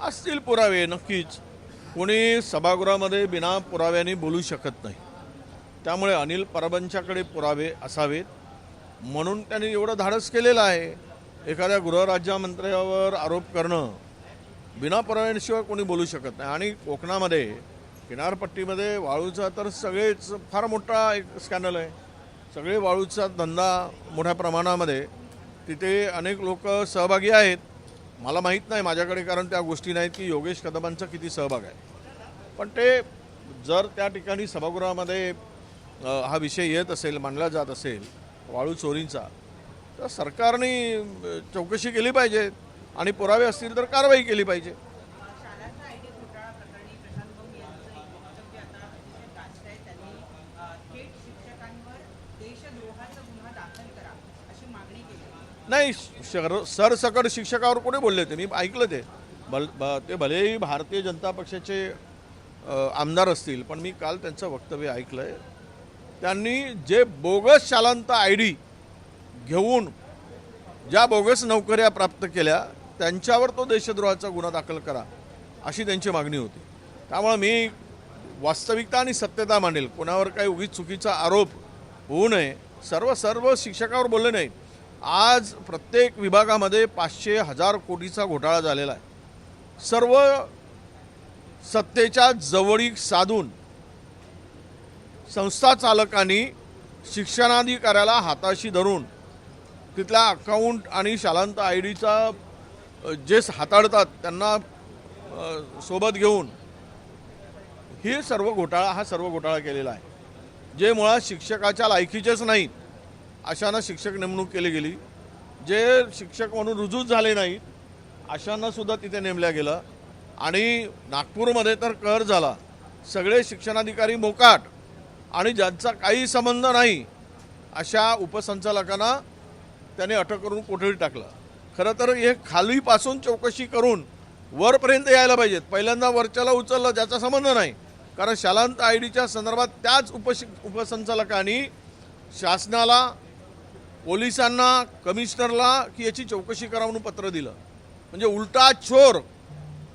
असतील पुरावे नक्कीच. कोणी सभागृहामध्ये बिना पुराव्याने बोलू शकत नाही. त्यामुळे अनिल परबांच्याकडे पुरावे असावेत म्हणून त्यांनी एवढं धाडस केलेलं आहे. एखाद्या गृहराज्यमंत्र्यावर आरोप करणं बिना पुराव्याशिवाय कोणी बोलू शकत नाही. आणि कोकणामध्ये किनारपट्टीमध्ये वाळूचा तर सगळेच फार मोठा एक स्कॅन्डल आहे. सगळे वाळूचा धंदा मोठ्या प्रमाणामध्ये तिथे अनेक लोक सहभागी आहेत. मला माहीत नाही माझ्याकडे कारण त्या गोष्टी नाहीत की योगेश कदमांचा किती सहभाग आहे. पण ते जर त्या ठिकाणी सभागृहामध्ये हा विषय येत असेल मांडला जात असेल वाळू चोरीचा तर सरकारने चौकशी केली पाहिजे आणि पुरावे असतील तर कारवाई केली पाहिजे. नाही सरसकट शिक्षकावर कोणी बोलले ते मी ऐकलं ते ते भलेही भारतीय जनता पक्षाचे आमदार असतील पण मी काल त्यांचं वक्तव्य ऐकलं आहे. त्यांनी जे बोगस शालांत ID घेऊन ज्या बोगस नोकऱ्या प्राप्त केल्या त्यांच्यावर तो देशद्रोहाचा गुन्हा दाखल करा अशी त्यांची मागणी होती. त्यामुळे मी वास्तविकता आणि सत्यता मांडेल. कोणावर काही उगीच चुकीचा आरोप होऊ नये. सर्व शिक्षकावर बोलले नाहीत. आज प्रत्येक विभागामध्ये 500,000 कोटीचा घोटाळा झालेला आहे. सर्व सत्तेच्या जवळीक साधून संस्था चालकांनी शिक्षणाधिकाऱ्याला हाताशी धरून तिथल्या अकाउंट आणि शालांत IDचा जे हाताळतात त्यांना सोबत घेऊन हा सर्व घोटाळा केलेला आहे. जे मुळात शिक्षकाच्या लायकीचेच नाहीत अशांना शिक्षक नेमणूक केली गेली. जे शिक्षक म्हणून रुजूच झाले नाहीत अशांना सुद्धा तिथे नेमल्या गेलं. आणि नागपूरमध्ये तर कहर झाला. सगळे शिक्षणाधिकारी मोकाट आणि ज्यांचा काही संबंध नाही अशा उपसंचालकांना त्याने अटक करून कोठडीत टाकलं. खरं तर हे खालीपासून चौकशी करून वरपर्यंत यायला पाहिजेत. पहिल्यांदा वरच्याला उचललं ज्याचा संबंध नाही. कारण शालांत IDच्या संदर्भात त्याच उपसंचालकांनी शासनाला पोलिसांना कमिशनरला की याची चौकशी करा म्हणून पत्र दिलं. म्हणजे उलटा चोर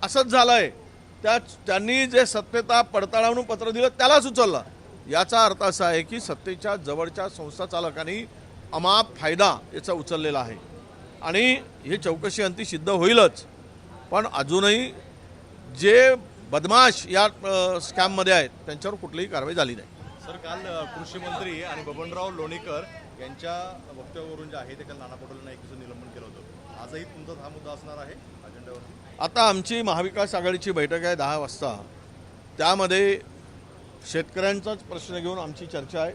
असंच झालं आहे. त्यांनी जे सत्यता पडताळून पत्र दिलं त्यालाच उचललं. याचा अर्थ असा आहे की सत्तेच्या जवळच्या संस्था चालकांनी अमाप फायदा याचा उचललेला आहे. आणि हे चौकशी अंती सिद्ध होईलच. पण अजूनही जे बदमाश या स्कॅममध्ये आहेत त्यांच्यावर कुठलीही कारवाई झाली नाही. सर काल कृषी मंत्री आणि बबनराव लोणीकर यांच्या वक्तव्यावरून जे आहे ते काल नाना पटोलेंना एक दिवस निलंबन केलं होतं. आजही तुमचा हा मुद्दा असणार आहे अजेंड्यावर? आता आमची महाविकास आघाडीची बैठक आहे 10 वाजता. त्यामध्ये शेतकऱ्यांचाच प्रश्न घेऊन आमची चर्चा आहे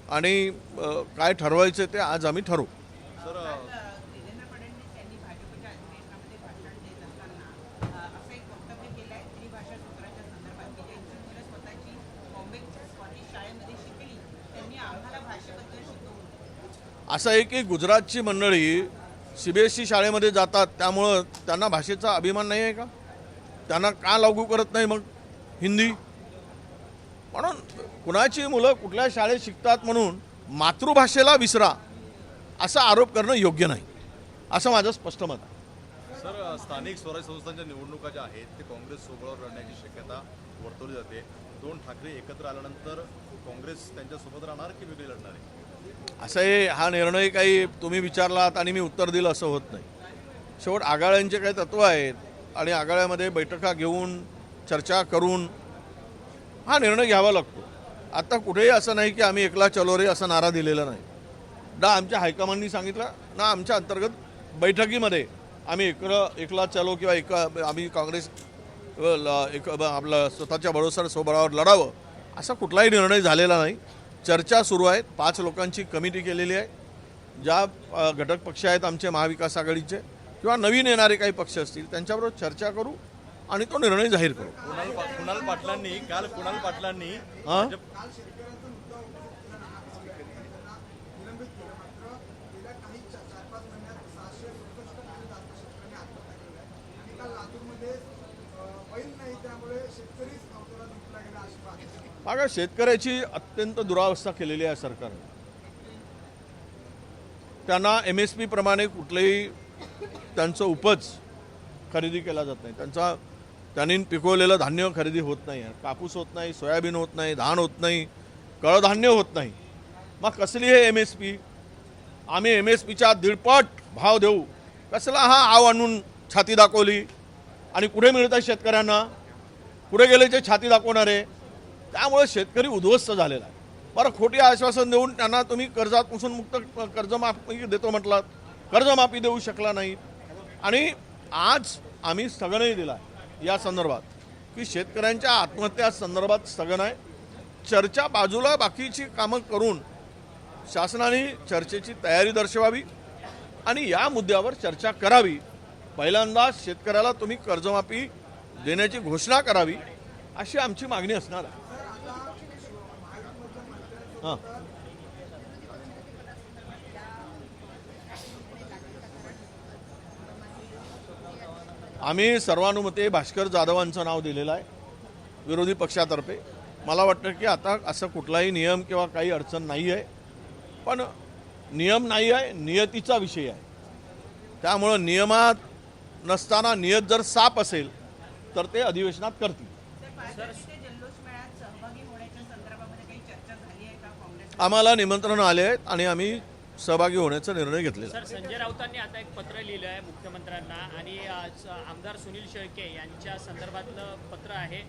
आणि काय ठरवायचं ते आज आम्ही ठरवू. सर असं आहे की गुजरातची मंडळी CBSE शाळेमध्ये जातात त्यामुळं त्यांना भाषेचा अभिमान नाही आहे का? त्यांना का लागू करत नाही मग हिंदी? म्हणून कुणाची मुलं कुठल्या शाळेत शिकतात म्हणून मातृभाषेला विसरा असा आरोप करणं योग्य नाही असं माझं स्पष्ट मत आहे. सर स्थानिक स्वराज्य संस्थांच्या निवडणुका ज्या आहेत ते काँग्रेस सोबत लढण्याची शक्यता वर्तवली जाते. 2 ठाकरे एकत्र आल्यानंतर काँग्रेस त्यांच्यासोबत राहणार की वेगळी लढणार आहे? असं आहे. हा निर्णय काही तुम्ही विचारलात आणि मी उत्तर दिलं असं होत नाही. शेवट आघाड्यांचे काही तत्त्व आहेत आणि आघाड्यामध्ये बैठका घेऊन चर्चा करून हा निर्णय घ्यावा लागतो. आता कुठेही असं नाही की आम्ही एकला चलो रे असा नारा दिलेला नाही. ना हायकमांडनी सांगितलं ना आमच्या अंतर्गत बैठकीमध्ये आम्ही एकला चलो किंवा आम्ही काँग्रेस आपलं स्वतःच्या भरोसा स्वबळावर लढावं असा कुठलाही निर्णय झालेला नाही. चर्चा सुरू आहेत. 5 लोकांची कमिटी केलेली आहे. ज्या घटक पक्ष आहेत आमचे महाविकास आघाडीचे किंवा नवीन येणारे काही पक्ष असतील त्यांच्याबरोबर चर्चा करू आणि तो निर्णय जाहीर करू. कुणाल पाटलांनी मागा शेतकऱ्याची अत्यंत दुरावस्था केलेली आहे सरकारने. त्यांना MSP प्रमाणे कुठलेही त्यांचं उपज खरेदी केला जात नाही, त्यांनी पिकवलेलं धान्य खरेदी होत नाही, कापूस होत नाही, सोयाबीन होत नाही, धान होत नाही, कडधान्य होत नाही. मग कसली हे MSP? आम्ही MSPच्या 1.5 भाव देऊ, कसला हा आव आणून छाती दाखवली? आणि कुठे मिळत आहे शेतकऱ्यांना? कुठे गेले ते छाती दाखवणारे? त्यामुळे शेतकरी उद्ध्वस्त झालेला आहे. बरं, खोटी आश्वासन देऊन त्यांना तुम्ही कर्जापासून मुक्त कर्जमाफी देतो म्हटलात, कर्जमाफी देऊ शकला नाही. आणि आज आम्ही स्थगनही दिला या संदर्भात की शेतकऱ्यांच्या आत्महत्या संदर्भात स्थगन आहे. चर्चा बाजूला, बाकीची कामं करून शासनाने चर्चेची तयारी दर्शवावी आणि या मुद्द्यावर चर्चा करावी. पहिल्यांदा शेतकऱ्याला तुम्ही कर्जमाफी देण्याची घोषणा करावी अशी आमची मागणी असणार आहे. हां, आम्ही सर्वानुमते भास्कर जाधवांचं नाव दिलेलं आहे विरोधी पक्षातर्फे. मला वाटतं की आता असं कुठलाही नियम किंवा काही अडचण नाही आहे, पण नियम नाही आहे, नियतीचा विषय आहे. त्यामुळं नियमात नसताना नियत जर साफ असेल तर ते अधिवेशनात करतील. आम्हाला निमंत्रण आले आहेत आणि आम्ही सहभागी होण्याचा निर्णय घेतलेला. सर, संजय राऊतांनी आता एक पत्र लिहिलं आहे मुख्यमंत्र्यांना आणि आमदार सुनील शेळके यांच्या संदर्भातलं पत्र आहे.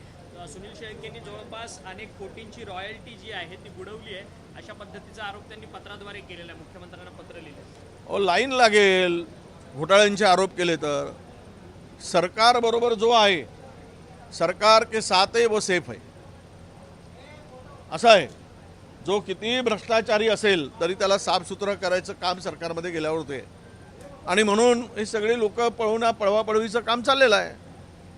सुनील शेळकेंनी जवळपास अनेक कोटींची रॉयल्टी जी आहे ती बुडवली आहे, अशा पद्धतीचा आरोप त्यांनी पत्राद्वारे केलेला आहे. मुख्यमंत्र्यांना पत्र लिहिलं. लाईन लागेल घोटाळ्यांचे आरोप केले तर. सरकार बरोबर जो आहे, सरकार के साथ है वो सेफ है, असं आहे. जो कितीही भ्रष्टाचारी असेल तरी त्याला साफसुथरं करायचं काम सरकारमध्ये गेल्यावर होते. आणि म्हणून हे सगळे लोक पळवापळवीचं काम चाललेलं आहे.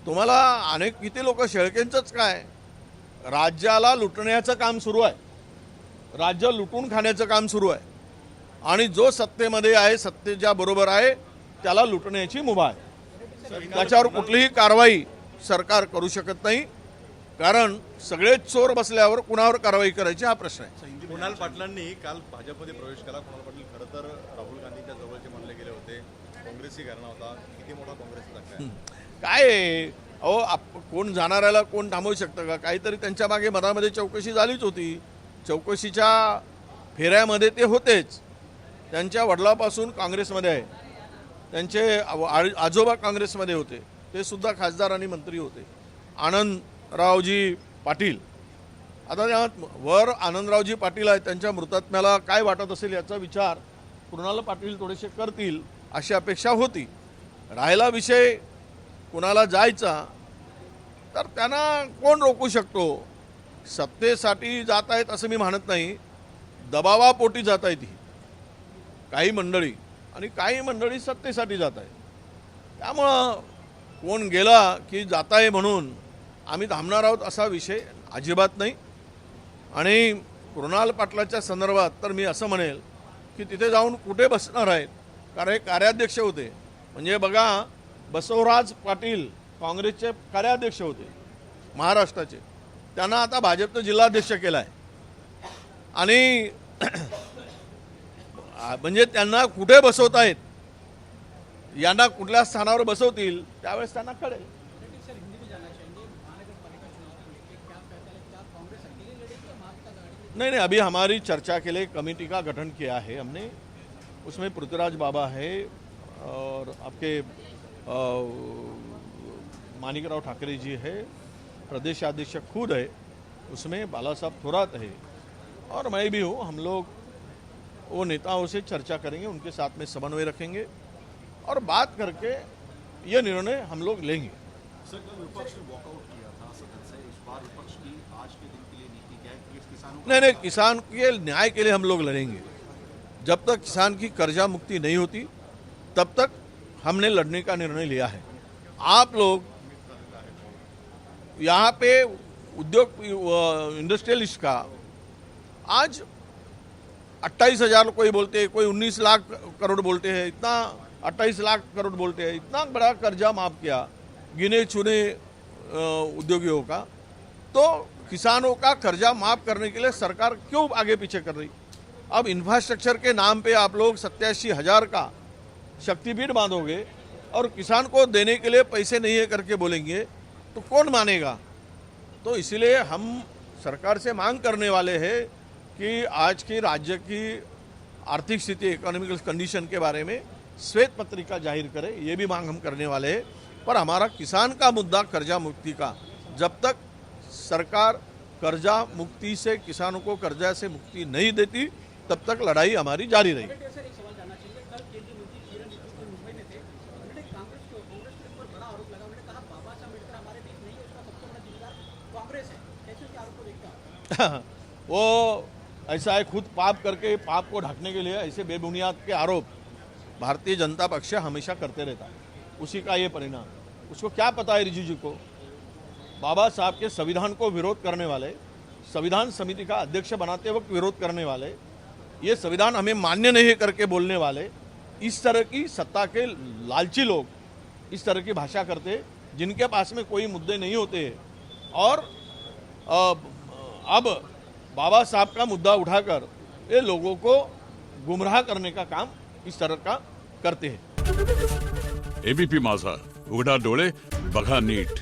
तुम्हाला किती लोक, शेळकेंचंच काय, राज्याला लुटण्याचं काम सुरू आहे, राज्य लुटून खाण्याचं काम सुरू आहे. आणि जो सत्तेमध्ये आहे, सत्तेच्या बरोबर आहे, त्याला लुटण्याची मुभा आहे. त्याच्यावर कुठलीही कारवाई सरकार करू शकत नाही, कारण सगळेच चोर बसल्यावर कुणावर कारवाई करायची हा प्रश्न आहे. कुणाल पाटलांनी काल भाजपमध्ये प्रवेश केला. कुणाल पाटील खरं तर राहुल गांधींच्या जवळचे मानले गेले होते, काँग्रेसही घराणा होता. किती मोठा काँग्रेसचा धक्का आहे? काय आहे अहो, कोण जाणाऱ्याला कोण थांबवू शकतं का? काहीतरी त्यांच्या मागे मनामध्ये चौकशी झालीच होती. चौकशीच्या फेऱ्यामध्ये ते होतेच. त्यांच्या वडिलापासून काँग्रेसमध्ये आहे, त्यांचे आजोबा काँग्रेसमध्ये होते, ते सुद्धा खासदार आणि मंत्री होते. आनंदरावजी पाटील, आता त्यात वर आनंदरावजी पाटील आहेत, त्यांच्या मृतात्म्याला काय वाटत असेल याचा विचार कुणाल पाटील थोडेसे करतील अशी अपेक्षा होती. राहिला विषय कुणाला जायचा, तर त्यांना कोण रोखू शकतो? सत्तेसाठी जात आहेत असं मी म्हणत नाही, दबावापोटी जात आहेत ही काही मंडळी, आणि काही मंडळी सत्तेसाठी जात आहेत. त्यामुळं कोण गेला की जात आहे म्हणून आम्ही थांबणार आहोत असा विषय अजिबात नाही. आणि कुणाल पाटलाच्या संदर्भात तर मी असं म्हणेल की तिथे जाऊन कुठे बसणार आहेत, कारण हे कार्याध्यक्ष होते. म्हणजे बघा, बसवराज पाटील काँग्रेसचे कार्याध्यक्ष होते महाराष्ट्राचे, त्यांना आता भाजपचं जिल्हाध्यक्ष केला आहे. आणि म्हणजे त्यांना कुठे बसवतायत, यांना कुठल्या स्थानावर बसवतील त्यावेळेस त्यांना कळेल. नहीं, अभी हमारी चर्चा के लिए कमेटी का गठन किया है हमने. उसमें पृथ्वीराज बाबा है और आपके मानिकराव ठाकरे जी है, प्रदेश अध्यक्ष खुद है, उसमें बाला साहब थोरात है और मैं भी हूँ. हम लोग वो नेताओं से चर्चा करेंगे, उनके साथ में समन्वय रखेंगे और बात करके ये निर्णय हम लोग लेंगे. सर, विपक्ष ने वॉकआउट किया था सदन से, इस बार विपक्ष की आज के दिन के लिए नीति क्या है? किसानों नहीं, किसान के न्याय के लिए हम लोग लड़ेंगे. जब तक किसान की कर्जा मुक्ति नहीं होती तब तक हमने लड़ने का निर्णय लिया है. आप लोग यहाँ पे उद्योग इंडस्ट्रियलिस्ट का आज 28,000 कोई बोलते हैं, कोई 19 लाख करोड़ बोलते हैं, इतना 28 लाख करोड़ बोलते हैं, इतना बड़ा कर्जा माफ किया गिने चुने उद्योगियों का. तो किसानों का कर्जा माफ करने के लिए सरकार क्यों आगे पीछे कर रही? अब इंफ्रास्ट्रक्चर के नाम पे आप लोग 87,000 का शक्तिपीठ बांधोगे और किसान को देने के लिए पैसे नहीं है करके बोलेंगे तो कौन मानेगा। तो इसलिए हम सरकार से मांग करने वाले हैं कि आज की राज्य की आर्थिक स्थिति, इकोनॉमिकल कंडीशन के बारे में श्वेत पत्रिका जाहिर करे, ये भी मांग हम करने वाले हैं। पर हमारा किसान का मुद्दा कर्जा मुक्ति का, जब तक सरकार कर्जा मुक्ति से किसानों को कर्जा से मुक्ति नहीं देती तब तक लड़ाई हमारी जारी रहेगी। सर एक सवाल जानना चाहिए, कल केंद्रीय मंत्री किरण रिजिजू मुंबई में थे, उन्होंने कांग्रेस के ऊपर बड़ा आरोप लगा। उन्होंने कहा बाबा साहब अम्बेडकर हमारे देश नहीं है, उसका सबसे बड़ा जिम्मेदार कांग्रेस है। कैसे उसके आरोप को देखता है? वो ऐसा है, खुद पाप करके पाप को ढकने के लिए ऐसे बेबुनियाद के आरोप भारतीय जनता पक्ष हमेशा करते रहता है, उसी का ये परिणाम। उसको क्या पता है रिजिजू को, बाबा साहब के संविधान को विरोध करने वाले, संविधान समिति का अध्यक्ष बनाते वक्त विरोध करने वाले, ये संविधान हमें मान्य नहीं करके बोलने वाले, इस तरह की सत्ता के लालची लोग इस तरह की भाषा करते जिनके पास में कोई मुद्दे नहीं होते हैं। और अब बाबा साहब का मुद्दा उठाकर ये लोगों को गुमराह करने का काम इस तरह का करते हैं। एबीपी माझा, उघडा डोळे बघा नीट।